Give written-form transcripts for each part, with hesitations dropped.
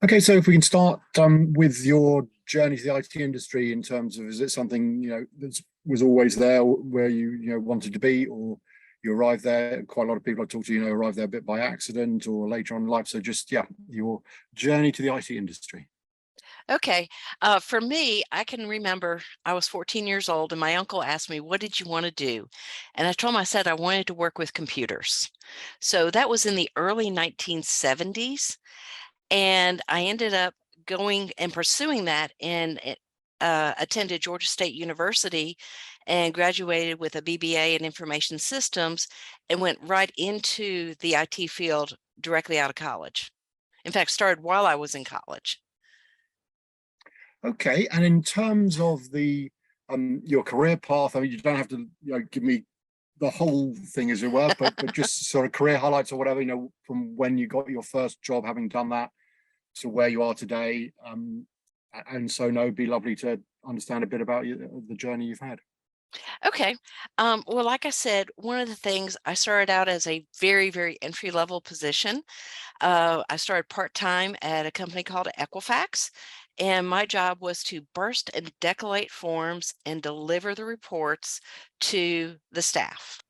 Okay, so if we can start with your journey to the IT industry in terms of, is it something that was always there where you wanted to be, or you arrived there? Quite a lot of people I talk to, arrived there a bit by accident or later on in life. So just your journey to the IT industry. Okay. For me, I can remember I was 14 years old and my uncle asked me, "What did you want to do?" And I told him I said I wanted to work with computers. So that was in the early 1970s. And I ended up going and pursuing that and attended Georgia State University and graduated with a BBA in information systems and went right into the IT field directly out of college. In fact, started while I was in college. Okay, and in terms of the your career path, I mean, you don't have to give me the whole thing as it were, but just sort of career highlights or whatever, from when you got your first job, having done that, to where you are today. And so, no, it'd be lovely to understand a bit about the journey you've had. Okay. Well, like I said, one of the things I started out as a very, very entry level position. I started part time at a company called Equifax, and my job was to burst and decollate forms and deliver the reports to the staff.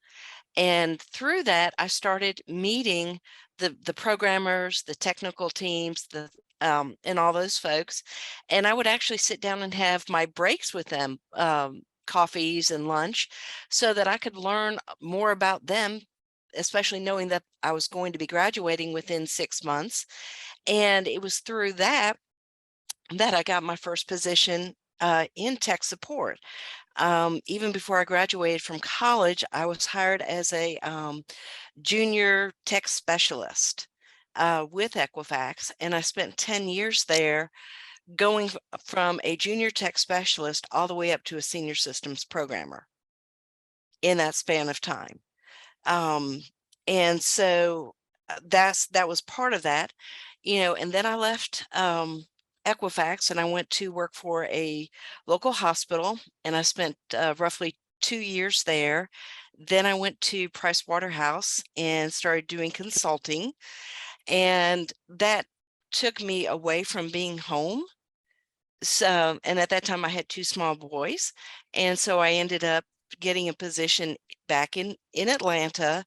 And through that, I started meeting the programmers, the technical teams, and all those folks. And I would actually sit down and have my breaks with them, coffees and lunch, so that I could learn more about them, especially knowing that I was going to be graduating within 6 months. And it was through that I got my first position in tech support. Even before I graduated from college, I was hired as a junior tech specialist with Equifax, and I spent 10 years there, going from a junior tech specialist all the way up to a senior systems programmer in that span of time. Um, and so that was part of that, and then I left Equifax and I went to work for a local hospital, and I spent roughly 2 years there. Then I went to Price Waterhouse and started doing consulting, and that took me away from being home. So, and at that time I had two small boys, and so I ended up getting a position back in Atlanta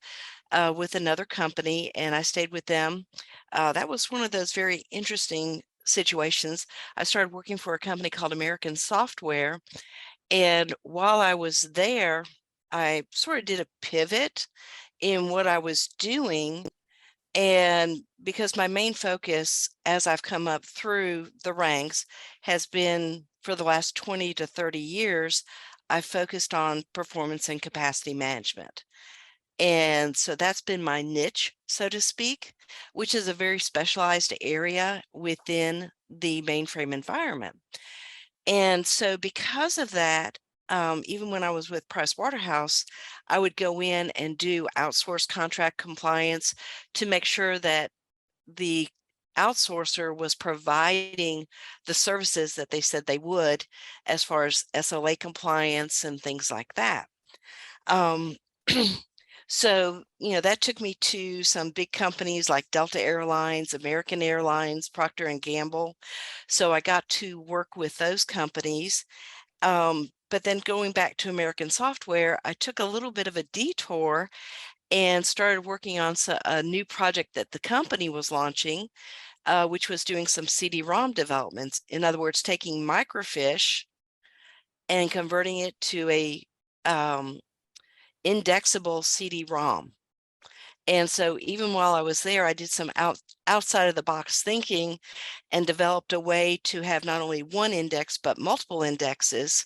with another company, and I stayed with them. That was one of those very interesting situations. I started working for a company called American Software, and while I was there, I sort of did a pivot in what I was doing. And because my main focus as I've come up through the ranks has been for the last 20 to 30 years, I've focused on performance and capacity management. And so that's been my niche, so to speak, which is a very specialized area within the mainframe environment. And so because of that, even when I was with Price Waterhouse, I would go in and do outsourced contract compliance to make sure that the outsourcer was providing the services that they said they would, as far as SLA compliance and things like that. Um, So, that took me to some big companies like Delta Airlines, American Airlines, Procter and Gamble. So I got to work with those companies. But then going back to American Software, I took a little bit of a detour and started working on a new project that the company was launching, which was doing some CD-ROM developments. In other words, taking microfiche and converting it to a um, indexable CD-ROM. And so even while I was there, I did some outside of the box thinking and developed a way to have not only one index, but multiple indexes.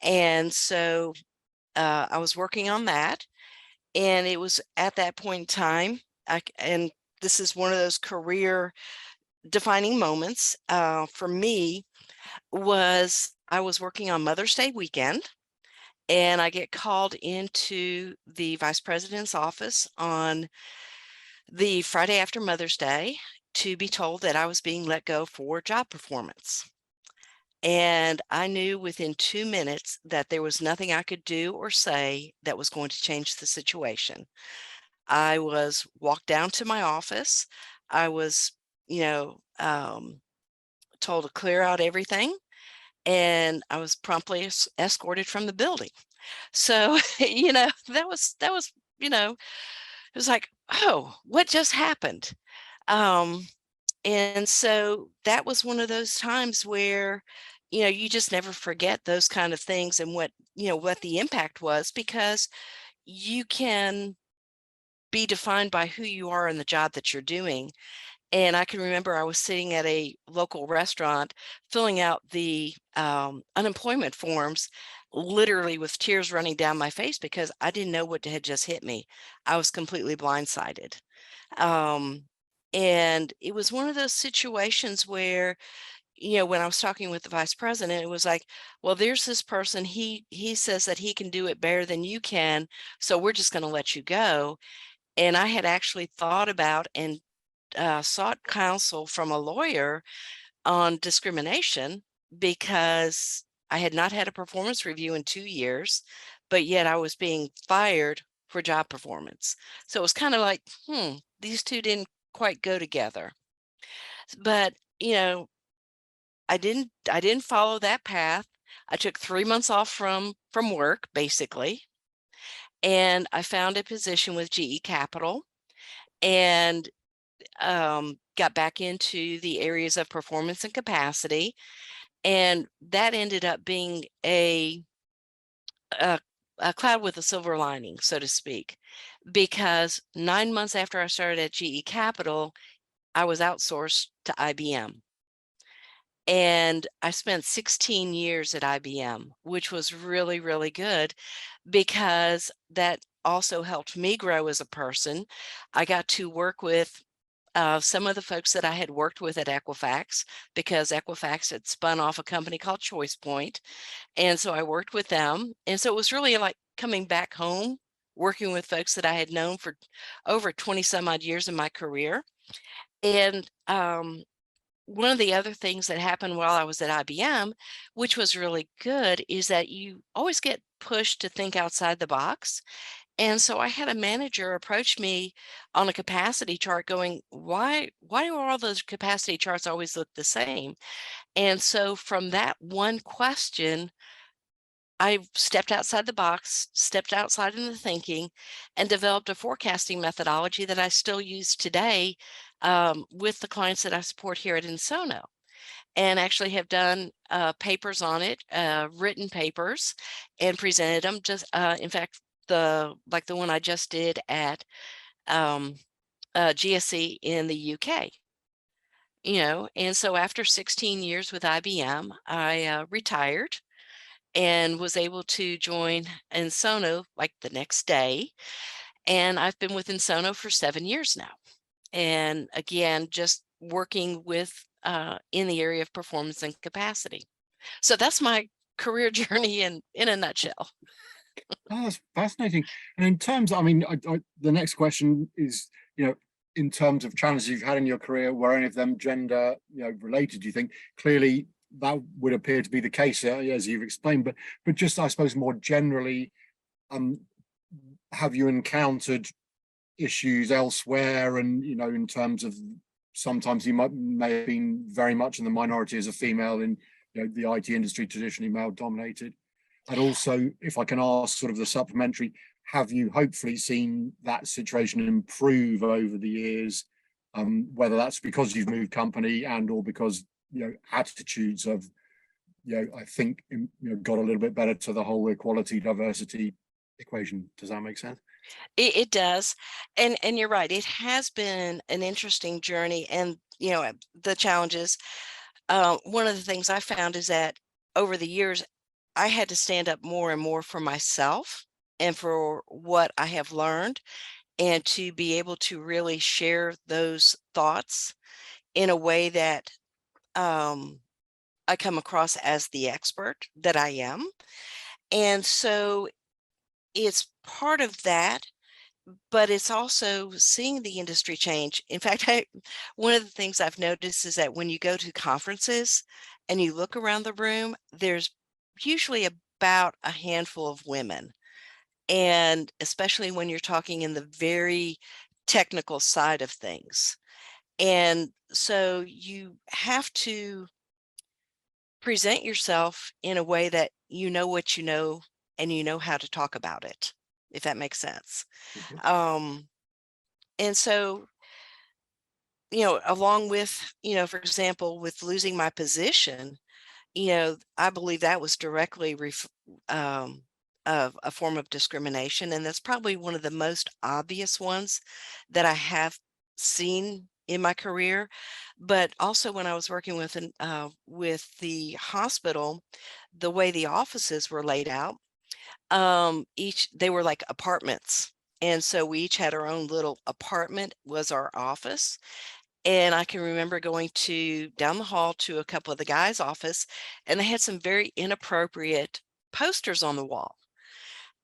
And so I was working on that. And it was at that point in time, and this is one of those career defining moments for me, was I was working on Mother's Day weekend, and I get called into the vice president's office on the Friday after Mother's Day to be told that I was being let go for job performance. And I knew within 2 minutes that there was nothing I could do or say that was going to change the situation. I was walked down to my office. I was, you know, um, told to clear out everything, and I was promptly escorted from the building. So, that was, it was like, oh, what just happened? Um, and so that was one of those times where, you just never forget those kind of things and what the impact was, because you can be defined by who you are in the job that you're doing. And I can remember I was sitting at a local restaurant filling out the unemployment forms, literally with tears running down my face because I didn't know what had just hit me. I was completely blindsided. Um, and it was one of those situations where, when I was talking with the vice president, it was like, well, there's this person, he says that he can do it better than you can, so we're just going to let you go. And I had actually thought about and sought counsel from a lawyer on discrimination, because I had not had a performance review in 2 years, but yet I was being fired for job performance. So it was kind of like, these two didn't quite go together. But, I didn't follow that path. I took 3 months off from work, basically, and I found a position with GE Capital, and got back into the areas of performance and capacity. And that ended up being a, a cloud with a silver lining, so to speak, because 9 months after I started at GE Capital, I was outsourced to IBM. And I spent 16 years at IBM, which was really, really good, because that also helped me grow as a person. I got to work with some of the folks that I had worked with at Equifax, because Equifax had spun off a company called ChoicePoint. And so I worked with them. And so it was really like coming back home, working with folks that I had known for over 20 some odd years in my career. And one of the other things that happened while I was at IBM, which was really good, is that you always get pushed to think outside the box. And so I had a manager approach me on a capacity chart going, why do all those capacity charts always look the same? And so from that one question, I stepped outside the box, stepped outside in the thinking, and developed a forecasting methodology that I still use today, with the clients that I support here at Ensono, and actually have done papers on it, written papers, and presented them. Just in fact, the one I just did at um, GSE in the UK. And so after 16 years with IBM, I retired and was able to join Ensono like the next day. And I've been with Ensono for 7 years now. And again, just working with in the area of performance and capacity. So that's my career journey in a nutshell. Oh, that's fascinating. And in terms, I mean, the next question is, in terms of challenges you've had in your career, were any of them gender, related? Do you think? Clearly, that would appear to be the case, as you've explained. But just, I suppose, more generally, um, have you encountered issues elsewhere? And in terms of sometimes you may have been very much in the minority as a female in the IT industry, traditionally male dominated. And also, if I can ask sort of the supplementary, have you hopefully seen that situation improve over the years, whether that's because you've moved company and or because attitudes have I think got a little bit better to the whole equality diversity equation? Does that make sense? It does, and you're right. It has been an interesting journey, and the challenges. One of the things I found is that over the years, I had to stand up more and more for myself and for what I have learned, and to be able to really share those thoughts in a way that I come across as the expert that I am. And so it's part of that, but it's also seeing the industry change. In fact, one of the things I've noticed is that when you go to conferences and you look around the room, there's usually about a handful of women. And especially when you're talking in the very technical side of things. And so you have to present yourself in a way that you know what you know and you know how to talk about it, if that makes sense. Mhm. Um, and so, along with, for example, with losing my position, I believe that was directly of a form of discrimination, and that's probably one of the most obvious ones that I have seen in my career. But also, when I was working with the hospital, the way the offices were laid out, each they were like apartments. And so we each had our own little apartment was our office, and I can remember going to down the hall to a couple of the guys' office, and they had some very inappropriate posters on the wall.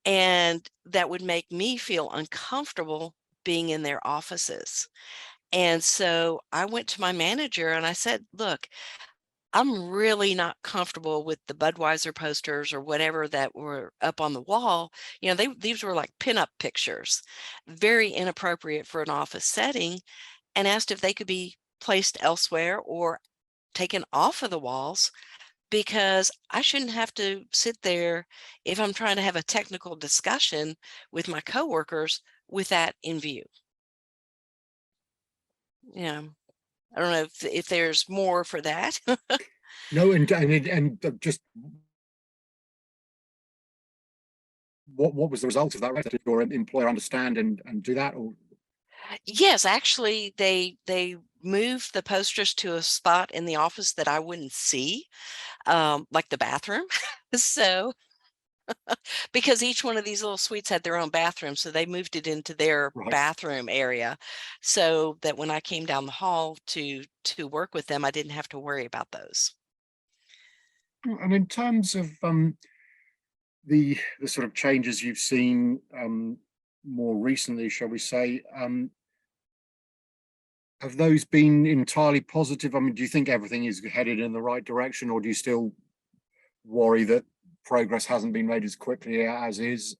And that would make me feel uncomfortable being in their offices. And so I went to my manager and I said, "Look, I'm really not comfortable with the Budweiser posters or whatever that were up on the wall." These were like pinup pictures, very inappropriate for an office setting, and asked if they could be placed elsewhere or taken off of the walls because I shouldn't have to sit there if I'm trying to have a technical discussion with my coworkers with that in view. Yeah. I don't know if there's more for that. No, and just what was the result of that? Right? Did your employer understand and do that? Or Yes, actually they moved the posters to a spot in the office that I wouldn't see, like the bathroom. So because each one of these little suites had their own bathroom, so they moved it into their right? bathroom area so that when I came down the hall to work with them, I didn't have to worry about those. And in terms of the sort of changes you've seen more recently, shall we say, have those been entirely positive? I mean, do you think everything is headed in the right direction, or do you still worry that progress hasn't been made as quickly as is?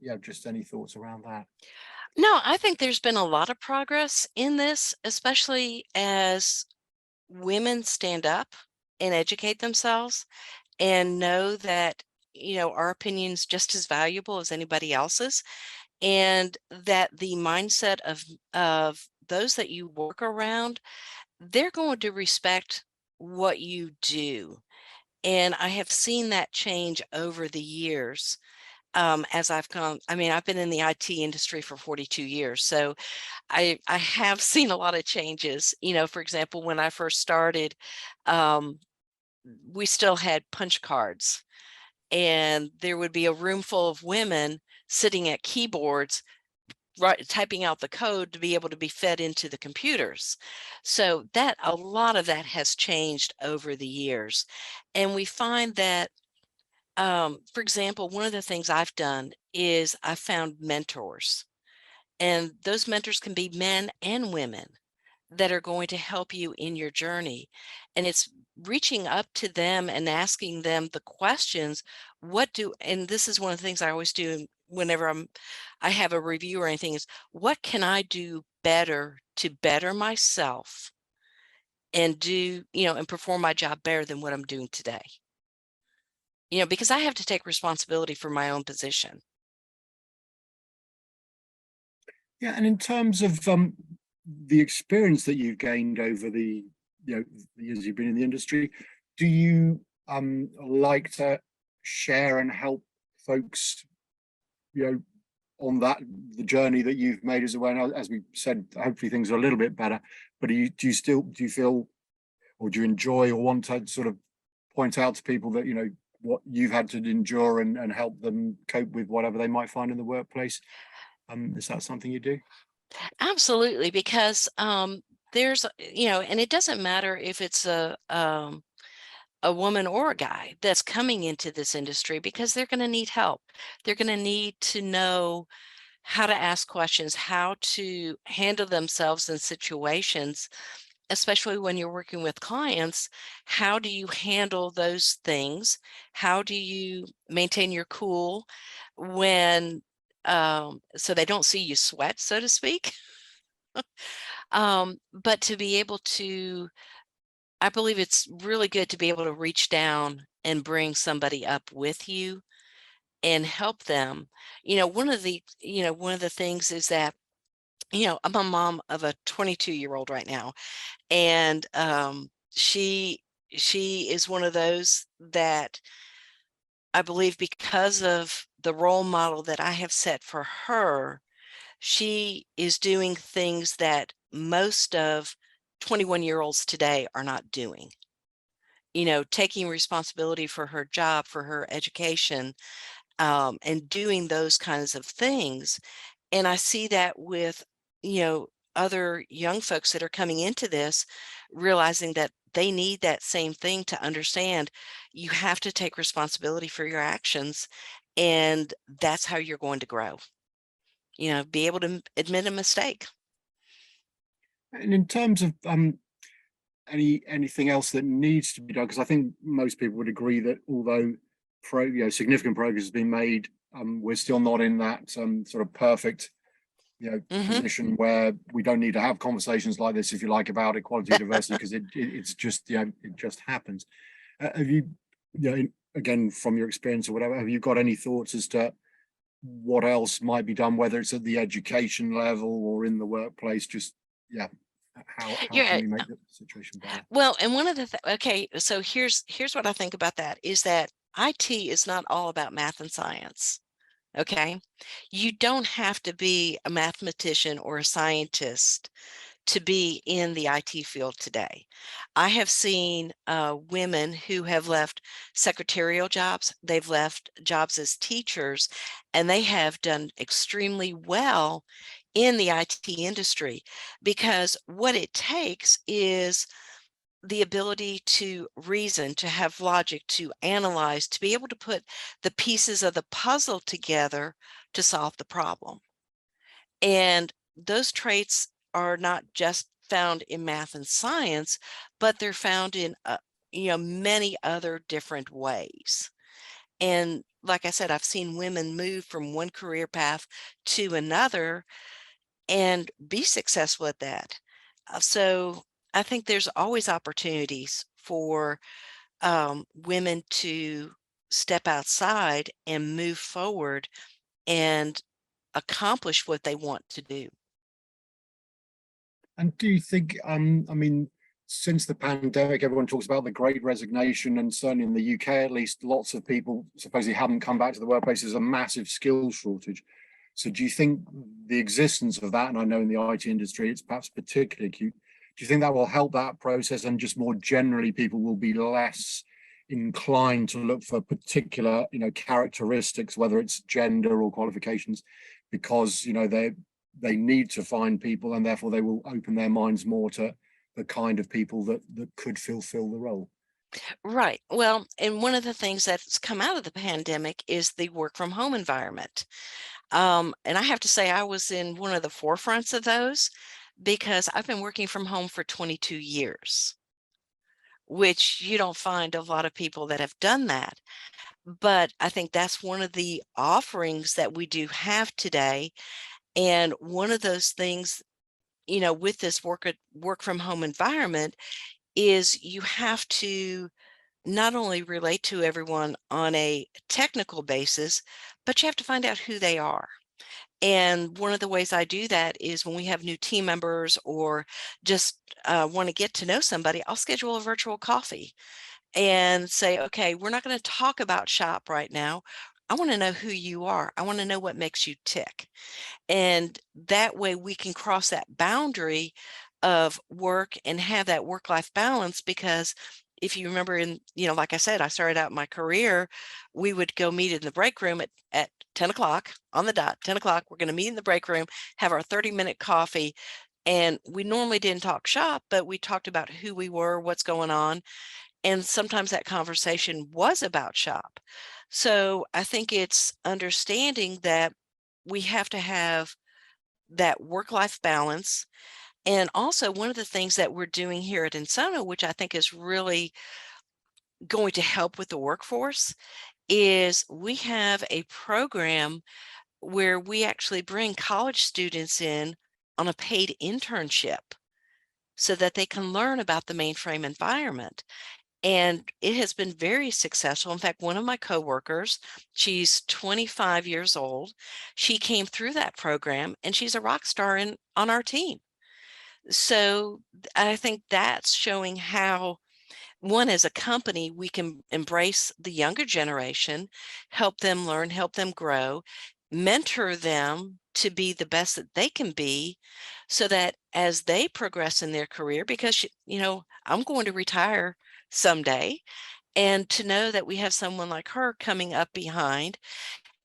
Yeah, just any thoughts around that? No, I think there's been a lot of progress in this, especially as women stand up and educate themselves and know that our opinion's just as valuable as anybody else's, and that the mindset of those that you work around, they're going to respect what you do. And I have seen that change over the years. As I've come, I mean, I've been in the IT industry for 42 years, so I have seen a lot of changes. For example, when I first started, um, we still had punch cards, and there would be a room full of women sitting at keyboards typing out the code to be able to be fed into the computers. So that a lot of that has changed over the years. And we find that, for example, one of the things I've done is I found mentors, and those mentors can be men and women that are going to help you in your journey. And it's reaching up to them and asking them the questions. And this is one of the things I always do whenever I have a review or anything, is what can I do better to better myself and and perform my job better than what I'm doing today? Because I have to take responsibility for my own position. Yeah, and in terms of the experience that you've gained over the years you've been in the industry, do you like to share and help folks, you know, on the journey that you've made as well? And as we said, hopefully things are a little bit better. But do you feel, or do you enjoy or want to sort of point out to people that what you've had to endure and help them cope with whatever they might find in the workplace? Is that something you do? Absolutely, because and it doesn't matter if it's a woman or a guy that's coming into this industry, because they're going to need help. They're going to need to know how to ask questions, how to handle themselves in situations, especially when you're working with clients. How do you handle those things? How do you maintain your cool when, so they don't see you sweat, so to speak? But to be able to I believe it's really good to be able to reach down and bring somebody up with you and help them. One of the things is that, I'm a mom of a 22-year-old right now, and she is one of those that I believe, because of the role model that I have set for her, she is doing things that most of 21-year-olds today are not doing. Taking responsibility for her job, for her education, and doing those kinds of things. And I see that with, you know, other young folks that are coming into this, realizing that they need that same thing to understand you have to take responsibility for your actions. And that's how you're going to grow. Be able to admit a mistake. And in terms of anything else that needs to be done, because I think most people would agree that although significant progress has been made, we're still not in that sort of perfect Hmm. position where we don't need to have conversations like this, if you like, about equality and diversity, because it's just it just happens. Have you, again, from your experience or whatever, have you got any thoughts as to what else might be done, whether it's at the education level or in the workplace? Just yeah, how can Yeah. we make the situation better? Well, and one of the okay, so here's what I think about that is that IT is not all about math and science. Okay. You don't have to be a mathematician or a scientist to be in the IT field today. I have seen women who have left secretarial jobs, they've left jobs as teachers, and they have done extremely well in the IT industry, because what it takes is the ability to reason, to have logic, to analyze, to be able to put the pieces of the puzzle together to solve the problem. And those traits are not just found in math and science, but they're found in many other different ways. And like I said, I've seen women move from one career path to another and be successful at that. So I think there's always opportunities for women to step outside and move forward and accomplish what they want to do. And do you think, I mean, since the pandemic, everyone talks about the great resignation, and certainly in the UK, at least, lots of people supposedly haven't come back to the workplace. There's a massive skills shortage. So do you think the existence of that, and I know in the IT industry, it's perhaps particularly acute, do you think that will help that process, and just more generally, people will be less inclined to look for particular, characteristics, whether it's gender or qualifications, because, they need to find people, and therefore they will open their minds more to the kind of people that could fulfill the role. Right. Well, and one of the things that's come out of the pandemic is the work from home environment. And I have to say, I was in one of the forefronts of those because I've been working from home for 22 years, which you don't find a lot of people that have done that. But I think that's one of the offerings that we do have today. And one of those things, with this work from home environment is you have to not only relate to everyone on a technical basis, but you have to find out who they are. And one of the ways I do that is when we have new team members or just want to get to know somebody, I'll schedule a virtual coffee and say, okay, we're not going to talk about shop right now. I want to know who you are. I want to know what makes you tick. And that way we can cross that boundary of work and have that work-life balance, because if you remember like I said, I started out my career, we would go meet in the break room at 10 o'clock on the dot, 10 o'clock, we're going to meet in the break room, have our 30-minute coffee. And we normally didn't talk shop, but we talked about who we were, what's going on. And sometimes that conversation was about shop. So I think it's understanding that we have to have that work-life balance. And also one of the things that we're doing here at Ensono, which I think is really going to help with the workforce, is we have a program where we actually bring college students in on a paid internship so that they can learn about the mainframe environment. And it has been very successful. In fact, one of my coworkers, she's 25 years old. She came through that program and she's a rock star on our team. So I think that's showing how one, as a company, we can embrace the younger generation, help them learn, help them grow, mentor them to be the best that they can be, so that as they progress in their career, because, I'm going to retire someday, and to know that we have someone like her coming up behind.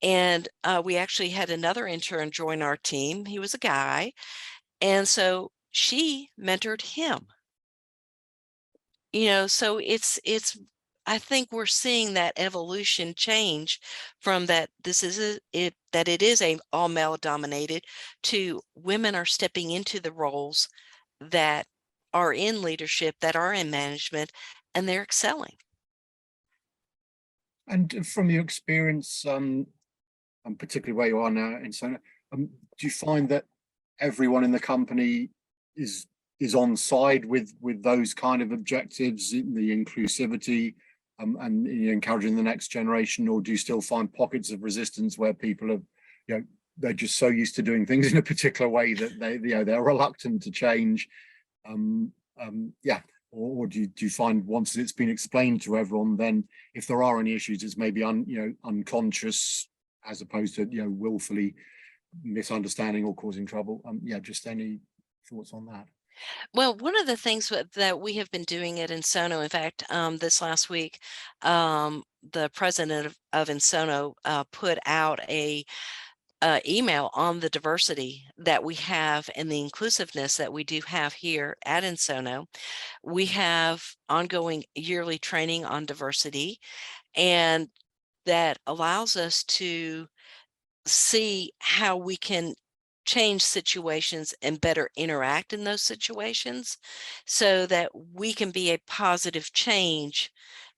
And we actually had another intern join our team. He was a guy. And so she mentored him. So it's I think we're seeing that evolution change from that this is that it is a all male dominated, to women are stepping into the roles that are in leadership, that are in management, and they're excelling. And from your experience, and particularly where you are now in Ensono, do you find that everyone in the company is on side with those kind of objectives, the inclusivity, and encouraging the next generation, or do you still find pockets of resistance where people are, they're just so used to doing things in a particular way that they're reluctant to change? Yeah. Or do you find once it's been explained to everyone, then if there are any issues, it's maybe unconscious as opposed to willfully misunderstanding or causing trouble? Yeah, just any thoughts on that? Well, one of the things that we have been doing at Ensono, in fact, this last week, the president of Ensono put out a email on the diversity that we have and the inclusiveness that we do have here at Ensono. We have ongoing yearly training on diversity, and that allows us to see how we can change situations and better interact in those situations, so that we can be a positive change,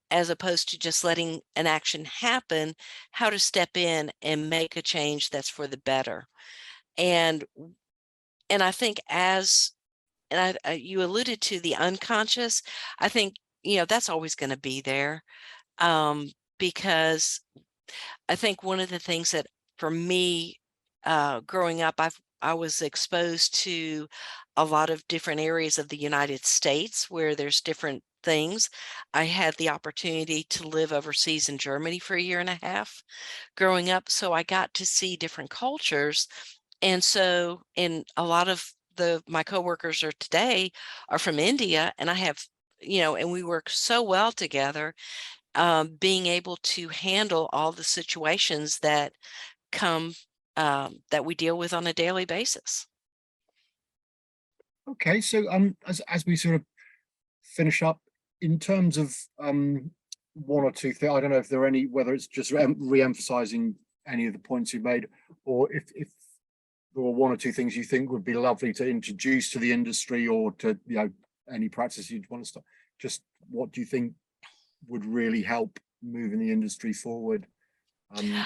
as opposed to just letting an action happen, how to step in and make a change that's for the better. And and I think, you alluded to the unconscious. I think, that's always going to be there, because I think one of the things that, for me, growing up, I was exposed to a lot of different areas of the United States where there's different things. I had the opportunity to live overseas in Germany for a year and a half growing up, so I got to see different cultures. And so, in a lot of my coworkers are today are from India, and I have, and we work so well together, being able to handle all the situations that come, that we deal with on a daily basis. Okay, so as we sort of finish up, in terms of one or two things, I don't know if there are any, whether it's just re-emphasizing any of the points you made, or if there were one or two things you think would be lovely to introduce to the industry, or to any practice you'd want to start. Just what do you think would really help moving the industry forward? Yeah.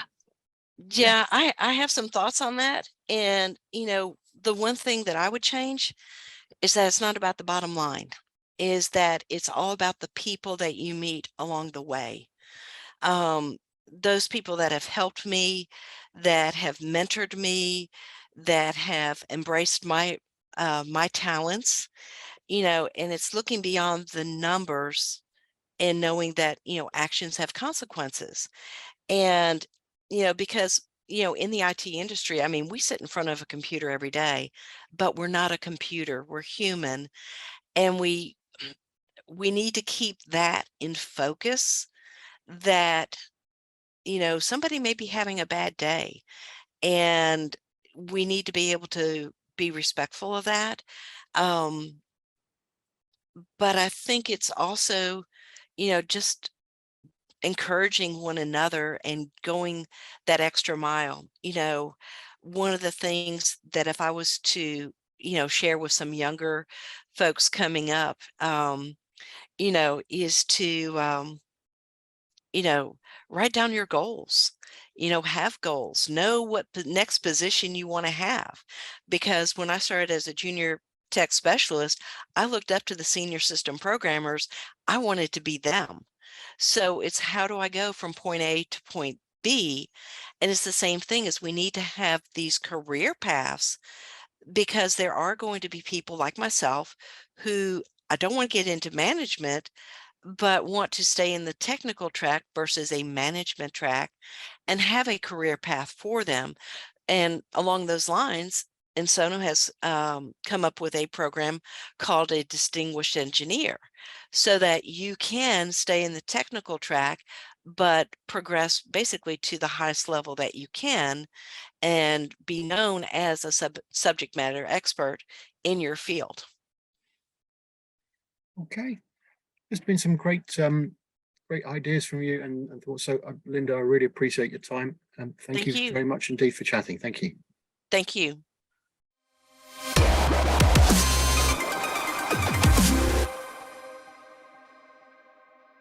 Yeah, I have some thoughts on that. And, the one thing that I would change is that it's not about the bottom line, is that it's all about the people that you meet along the way. Um, those people that have helped me, that have mentored me, that have embraced my talents, and it's looking beyond the numbers and knowing that, actions have consequences. And, because, in the IT industry, I mean, we sit in front of a computer every day, but we're not a computer, we're human. And we need to keep that in focus, that, somebody may be having a bad day, and we need to be able to be respectful of that. Um, but I think it's also, just encouraging one another and going that extra mile. One of the things that, if I was to, share with some younger folks coming up, is to, you know, write down your goals. Have goals. Know what the next position you want to have. Because when I started as a junior tech specialist, I looked up to the senior system programmers. I wanted to be them. So it's how do I go from point A to point B? And it's the same thing as we need to have these career paths because there are going to be people like myself who I don't want to get into management, but want to stay in the technical track versus a management track and have a career path for them. And along those lines, Ensono has come up with a program called a distinguished engineer so that you can stay in the technical track, but progress basically to the highest level that you can and be known as a subject matter expert in your field. Okay, there's been some great great ideas from you and thoughts. So Linda, I really appreciate your time, and thank Thank you you. very much indeed for chatting. Thank you. Thank you.